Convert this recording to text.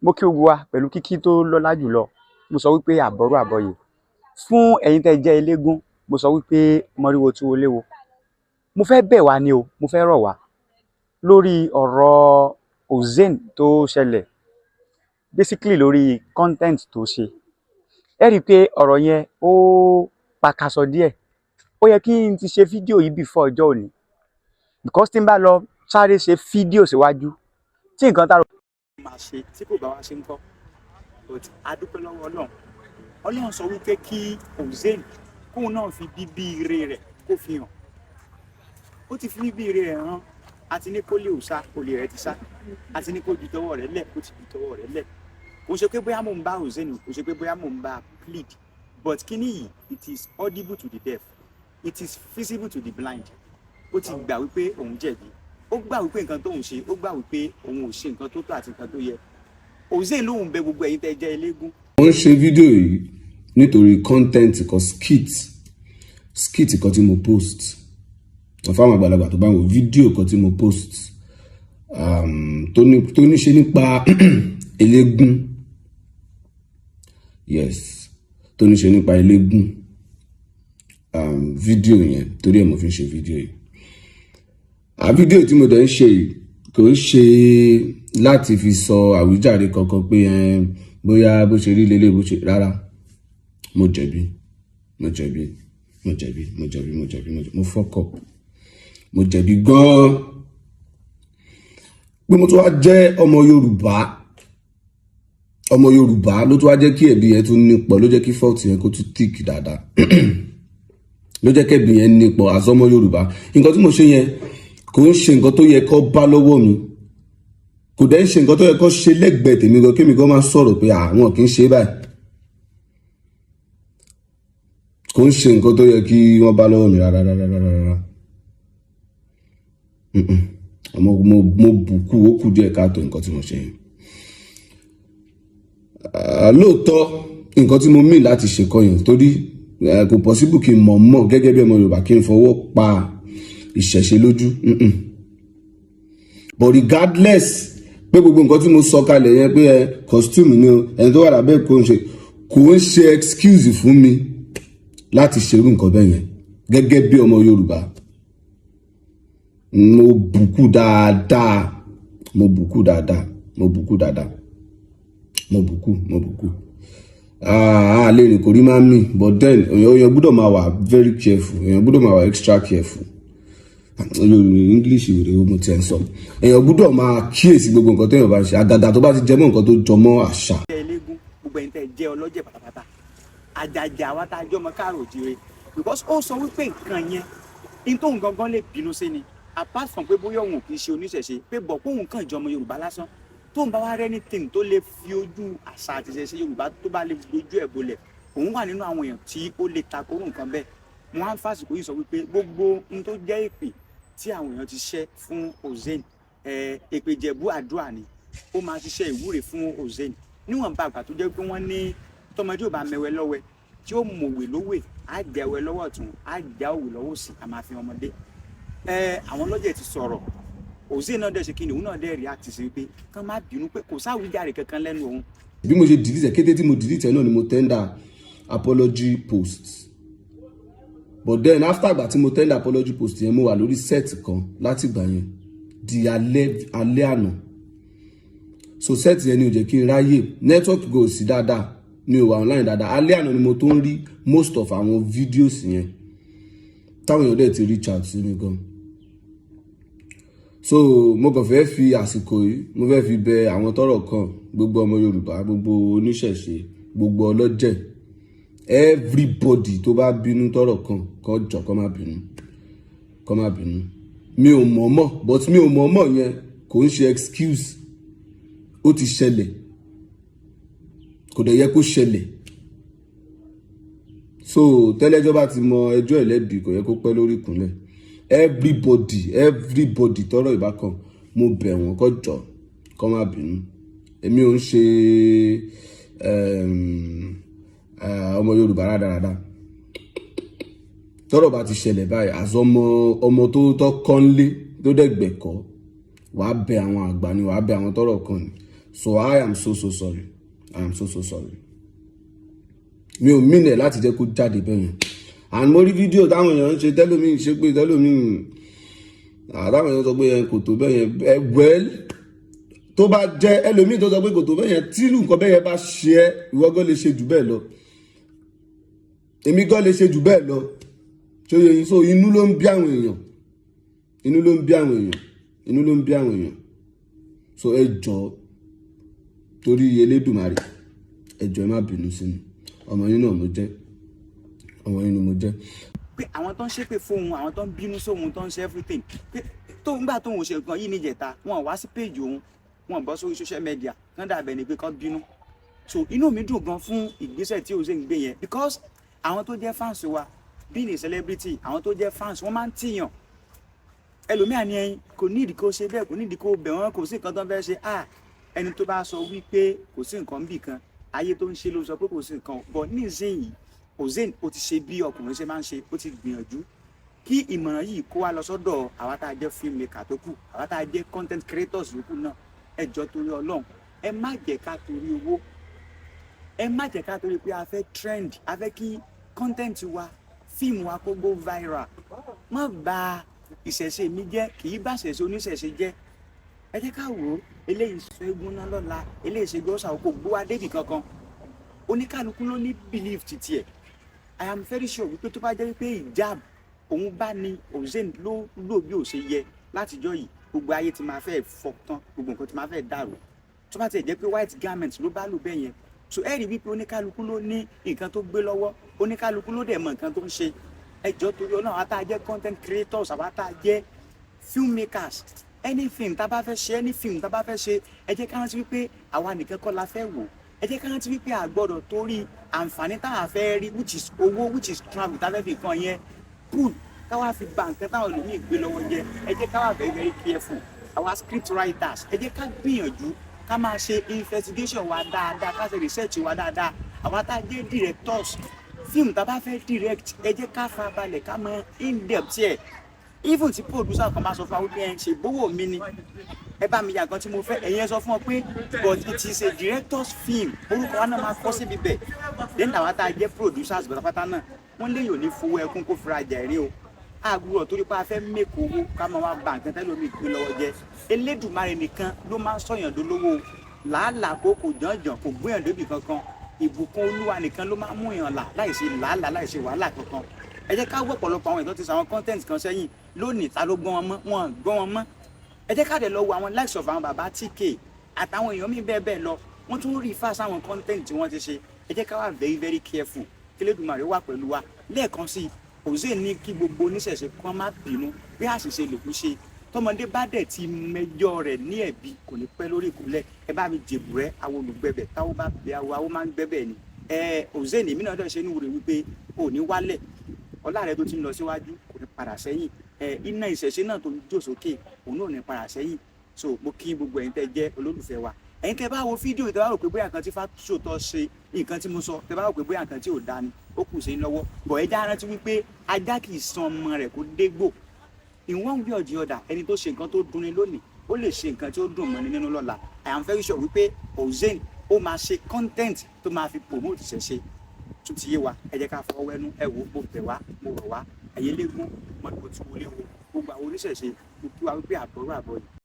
mo kí gbogbo wa pẹ̀lú kíkí tó lọ́lá jùlọ. Mo sọ wípé àbọ̀rú àbọ̀yè. Fún ẹ̀yin tẹ́ jẹ́ eléégún, mo sọ wípé mọ́ríwo tí wọlé wo. Mo fẹ́ bẹ̀ wá ni o, mo fẹ́ rọ̀ wá lórí ọ̀rọ̀ Ozen tó ṣẹlẹ̀, basically lórí content tó ṣe. Ẹ rí i pé ọ̀rọ̀ yẹn ó pakasọ díẹ̀. Ó yẹ kí n ti ṣe fídíò yìí before ọjọ́ òní, because tí n bá lọ sáré ṣe fídíò síwájú tí nǹkan tá a rò máa ṣe tí kò bá wá ṣe ń kọ́. But a dúpẹ́ lọ́wọ́ Ọlọ́run. Ọlọ́run sọ wípé kí Ozen kóun náà fi bíbí ire rẹ̀ kó fi hàn. Ó ti fi bíbí ire rẹ̀ hàn. A ti ní kó lè sá, olè rẹ̀ ti sá. A ti ní kó ju tọwọ́ rẹ̀ lẹ̀, kó ti ju tọwọ́ rẹ̀ lẹ̀. Kò ṣe pé bóyá mò ń bá Ozen, kò ṣe pé bóyá mò ń bá plead. But kíní yìí, it is audible to the deaf. It is visible to the blind. Ó ti gbà wípé òun jẹ̀bi. Ó gbà wípé nǹkan tóun ṣe, ó gbà wípé òun ò ṣe nǹkan tó tó àti nǹkan tó yẹ. Ozen lóun bẹ gbogbo ẹ̀yin tẹ́ jẹ́ eléégún. Wọ́n ṣe fídíò yìí nítorí content kan skit kan tí mo post. Fáwọn àgbàlagbà tó bá wo fídíò kan tí mo post tó ní ṣe nípa eléégún. Yes, tó ní ṣe nípa eléégún. Fídíò yẹn torí ẹ̀ mo fi ṣe fídíò yìí. Fídíò tí mo dẹ̀ ń ṣe yìí kò ń ṣe láti fi sọ àwíjàre kankan pé bóyá bó ṣe rí lélẹ̀ bó ṣe rárá. Mo jẹ̀bi mo fuck up. Mo jẹ̀bi gan-an pé mo tún wá jẹ́ ọmọ Yorùbá ló tún wá jẹ́ kí ẹ̀bi yẹn tún nípọ̀, ló jẹ́ kí fault yẹn kó tún tíìkì dáadáa. Ló jẹ́ kẹ́bi yẹn nípọ̀ àsọmọ Yorùbá. Nǹkan tí mo ṣe yẹn kò ń ṣe nǹkan tó yẹ kó bá lọ́wọ́ mi, kò dẹ̀ ń ṣe nǹkan tó yẹ kó ṣe lẹ́gbẹ̀ẹ́ tèmi gan, kémi gan máa sọ̀rọ̀ pé àwọn kì í ṣe báyìí. Kò ń ṣe nǹkan tó yẹ kí wọ́n bá lọ́wọ́ mi rárá. Mo bùkú ó kù díẹ̀ káàtó nǹkan tí mo ṣe yẹn. Lóòótọ́ nǹkan tí mo mì láti ṣe kọ́ yẹn torí kò possible kí n mọ̀ gẹ́gẹ́ bí ọmọ Yorùbá kí n fọwọ́ pa ìṣẹ̀ṣe lójú. But regardless pé gbogbo nǹkan tí mo sọ kalẹ̀ yẹn pé costume ni ẹni tó wà lábẹ́ kò ń ṣe excuse fún mi láti ṣerú nǹkan bẹ́ẹ̀ yẹn gẹ́gẹ́ bí ọmọ Yorùbá. Mo bùkú dáadáa. Lè rìn kò rí máa mì, but then èèyàn gbọ́dọ̀ máa wà very careful, èèyàn gbọ́dọ̀ máa wà extra careful. English ìwé mo ti ẹ̀ ń sọ. Èèyàn gbọ́dọ̀ máa kíyèsí gbogbo nǹkan téèyàn bá ń ṣe, àgàgà tó bá ti jẹmọ́ nǹkan tó jọmọ́ àṣà. Eléégún gbogbo ẹ̀yin tẹ́ jẹ́ ọlọ́jẹ̀ pátápátá. Àjàjà wa tá a jọmọ káàrọ̀ òjìrè, because ó sọ wípé nǹkan yẹn in tóun gangan lè bínú sí ni, apart from pé bóyá òun kì í ṣe oníṣẹ̀ṣe, pé bọ̀ pé òun kàn jọmọ Yorùbá lásán. Tóun bá wá anything tó lè fi ojú àṣà àti ìṣẹ̀ṣe Yorùbá tó bá lè dojú ẹ̀ bolẹ̀, òun wà nínú àwọn èèyàn tí ó lè takoró nǹkan bẹ́ẹ̀. Mo wá ń fàsìkò yìí sọ wípé gbogbo ohun tó jẹ́ èpè tí àwọn èèyàn ti ṣẹ́ fún Ozen, èpè jẹ̀bú àdúrà ni, ó máa ṣiṣẹ́ ìwúre fún Ozen. Níwọ̀n bá àgbà tó jẹ́ pé wọ́n ní tọmọdé ò bá mẹwẹ́ lọ́wẹ́ tí ó mọ̀wé lówè, á jẹ́wẹ́ lọ́wọ́ ọ̀tún, á já òwe lọ́wọ́ òsì, a máa fi ọmọdé. Àwọn lọ́jẹ̀ ti sọ̀rọ̀. Ozen náà dẹ̀ ṣe kíni, òun náà dẹ̀ react sí wípé kán má bínú pé kò sáwíjàre kankan lẹ́nu òun. Bí mo ṣe delete kété tí mo delete náà ni mo tender apology post. But then after àgbà tí mo tender apology post yẹn, mo wà lórí set kan láti ìgbà yẹn di alẹ́ àná. So set yẹn ni ò jẹ́ kí n ráyè, network go sí dáadáa, mi ò wà online dáadáa. Alẹ́ àná ni mo tó ń rí most of àwọn videos yẹn táwọn èèyàn dẹ̀ ti reach out sí mi gan. So mo kàn fẹ́ fi àsìkò yìí, mo fẹ́ fi bẹ àwọn tọ́rọ̀ kàn, gbogbo ọmọ Yorùbá, gbogbo oníṣẹ̀ṣe, gbogbo ọlọ́jẹ̀, everybody tó bá bínú tọ́rọ̀ kàn kó jọ̀ọ́ kó má bínú. Mi ò mọ̀ọ́mọ̀, but mi ò mọ̀ọ́mọ̀ yẹn kò ń ṣe excuse. Ó ti ṣẹlẹ̀, kò dẹ̀ yẹ kó ṣẹlẹ̀. So tẹ́lẹ́jọ́ bá ti mọ ẹjọ́ ẹlẹ́bi kò yẹ kó pẹ́ lórí ìkúnlẹ̀. Everybody tọ́rọ̀ ìbákan, mo bẹ̀ wọ́n kó jọ̀ọ́ kó má bínú. Èmi ò ń ṣe ọmọ Yorùbá rádaràda. Tọ́rọ̀ bá ti ṣẹlẹ̀ báyìí, ọmọ tó tọ́ kọ́nlé tó dẹ̀ gbẹ̀kọ́, wàá bẹ àwọn àgbà ni, wàá bẹ àwọn tọ́rọ̀ kan ni. So I am so sorry. I am so sorry. Mi ò mean ẹ̀ láti jẹ́ kó jáde bẹ́ẹ̀ yẹn. And mo rí fídíò táwọn èèyàn ń ṣe tẹ́lómi ṣe pé tẹ́lómi àtàwọn èèyàn sọ pé kò tó bẹ́ẹ̀ yẹn well tó bá jẹ́ ẹlòmíì tó sọ pé kò tó bẹ́ẹ̀ yẹn tí irú nǹkan bẹ́ẹ̀ yẹn bá ṣe ẹ́ ìwọ gan lè ṣe jù bẹ́ẹ̀ lọ èmi gan lè ṣe jù bẹ́ẹ̀ lọ tó yẹ yín so inú ló ń bí àwọn èèyàn so ẹ jọ̀ọ́ torí Elédùmarè ẹ jọ̀ọ́ ẹ má bínú sí mi ọmọ yín náà mo jẹ́ pé àwọn tó ń ṣépè fóun àwọn tó ń bínú sóhun tó ń ṣe everything pé tóun gbà tóun ṣe nǹkan yìí níjẹta wọn wá sí péjì òun wọn bọ́ sórí social media kán dàbẹ̀ ni pé kán bínú so inú mi dùn gan fún ìgbésẹ̀ tí Oze ń gbé yẹn because àwọn tó jẹ́ fans wa being a celebrity àwọn tó jẹ́ fans wọ́n máa ń tìyàn ẹlòmíà ni ẹyin kò ní ìdí kó ṣe bẹ́ẹ̀ kò ní ìdí kó bẹ̀ wọ́n kò sí nǹkan tó ń fẹ́ ṣe ẹni tó bá sọ wípé kò sí nǹkan bì kan ayé tó ń ṣe ló sọ pé kò sí nǹkan but nísìnyí Oze ó ti ṣe bí ọkùnrin ṣe máa ń ṣe ó ti gbìyànjú kí ìmọ̀ràn yìí kó wá lọ sọ́dọ̀ àwa tá a jẹ́ filmmaker tó kù àwa tá a jẹ́ content creators yòókù náà ẹ jọ̀ọ́ torí Ọlọ́run ẹ má jẹ́ ká torí owó ẹ má jẹ́ ká torí pé a fẹ́ trend a fẹ́ kí content wa fíìmù wa kó go viral má bà ìṣẹ̀ṣe mi jẹ́ kì í bá ìṣẹ̀ṣe oníṣẹ̀ṣe jẹ́ ẹ jẹ́ ká wò ó eléyìí sọ eégún náà lọ́la eléyìí ṣe gbọ́sà kò gbó wa débì kankan oníkálukú ló ní belief titi ẹ̀ I am very sure wípé tó bá jẹ́ wípé ìjáàbù òun bá ní Oze ló lò bí ó ṣe yẹ látijọ́ yìí gbogbo ayé ti máa fẹ́ fọkàn gbogbo nǹkan ti máa fẹ́ dàrú tó bá ti jẹ́ pé white garment ló bá lò bẹ́ẹ̀ yẹn so ẹ rí wípé oníkálukú ló ní nǹkan tó gbé lọ́wọ́ oníkálukú ló dẹ̀ mọ̀ nǹkan tó ń ṣe ẹ jọ̀ọ́ torí Ọlọ́run àwa tá a jẹ́ content creators àwa tá a jẹ́ filmmakers anything tá a bá fẹ́ ṣe any film tá a bá fẹ́ ṣe ẹ jẹ́ ká rántí wípé àwa nìkan kọ́ la fẹ́ wò ẹ jẹ́ ká rántí wípé a gbọ́dọ̀ torí àǹfààní tá a fẹ́ rí which is owó which is travel tá a fẹ́ fi kan yẹn pool káwá fi ba nǹkan táwọn olùmíì gbé lọ́wọ́ jẹ ẹ jẹ́ káwá very very careful our script writers ẹ jẹ́ ká gbìyànjú ká máa ṣe investigation wa dáadáa ká ṣe research wa dáadáa àwa tá a jẹ́ directors fíìmù tá a bá fẹ́ direct ẹ jẹ́ ká farabalẹ̀ ká mọ in depth ẹ̀ even tí producer kan máa sọ fún wa wípé ẹ ń ṣe gbówó mi ni ẹ bá mi yà gan tí mo fẹ́ ẹ̀yin ẹ sọ fún ọ pé but it is a director's film orúkọ wa náà máa kọ́ síbi bẹ̀ then àwa tá a jẹ́ producers pátápátá náà wọ́n lè yòó ní fowó ẹkún kó fira jẹ̀rí o àgùrọ̀ torí pé a fẹ́ mẹ́kọ̀ owó ká máa wá ba nǹkan tẹ́lẹ̀ omi ìpín lọ́wọ́ jẹ́ Elédùmarè nìkan ló máa ń sọ̀yàn dolówó làálàá kó kò jànjàn kò gbóyàn débi kankan ìbùkún Olúwa nìkan ló máa ń mú yàn là láìsí làálàá láìsí wàhálà kankan ẹ jẹ́ ká wọ́pọ̀lọpọ̀ àwọn ìtọ́ ti sọ àwọn content kan sẹ́yìn lónìí ta ló gbọ́n wọn mọ́ wọn gbọ́n wọn mọ́ ẹ jẹ́ ká dẹ̀ lọ wo àwọn likes of àwọn bàbá TK àtàwọn èèyàn mi bẹ́ẹ̀ bẹ́ẹ̀ lọ wọ́n tún rí fáṣọ àwọn content tí wọ́n ti ṣe ẹ jẹ́ ká wà very very careful kí Elédùmarè wà pẹ̀lú wa lẹ́ẹ̀kan sí Oze ní kí gbogbo oníṣẹ̀ṣe kan má bínú bí àṣìṣe lòkú ṣe tọmọdé bá dẹ̀ ti mẹjọ rẹ̀ ní ẹ̀bi kò ní pẹ́ lórí ìkúnlẹ̀ ẹ bá mi jèbù rẹ àwọn olùgbẹ̀bẹ̀ táwọn bá bẹ àwọn máa ń gbẹ́bẹ̀ ni Oze ní mìíràn dẹ̀ ṣe ní wúre wípé ò ní wálẹ̀ ọlá rẹ tó ti ń lọ síwájú kò ní padà sẹ́yìn iná ìṣẹ̀ṣe náà tó ń jò sókè òun náà ní padà sẹ́yìn so mo kí gbogbo ẹ̀yin tẹ́ jẹ́ olólùfẹ́ wa ẹ̀yin tẹ́ bá wo fídíò tẹ́ bá rò pé bóyá nǹkan tí Fáṣọ̀tọ̀ ṣe nǹkan tí mo sọ tẹ́ bá rò pé bóyá nǹkan tí ò dáa ni ó kù sí lọ́wọ́ bọ̀ ẹ já rántí wípé ajá kì í san ọmọ rẹ̀ kó dégbò in one way or the other ẹni tó ṣe nǹkan tó dunni lónìí ó lè ṣe nǹkan tí ó dùn mọ́ni nínú lọ́la I am very sure wípé Oze ó máa ṣe content tó máa fi promote ìṣẹ̀ṣe tún ti yé wa ẹ jẹ́ ká fọwọ́ ẹnu ẹ wò mo bẹ̀ wá mo rọ̀ wá ẹ̀yẹ lẹ́gùn mọ́tò tí wọlé wo gbogbo àwọn oníṣẹ̀ṣe mo kí wa wípé àbọ̀rọ̀ àbọ̀ yìí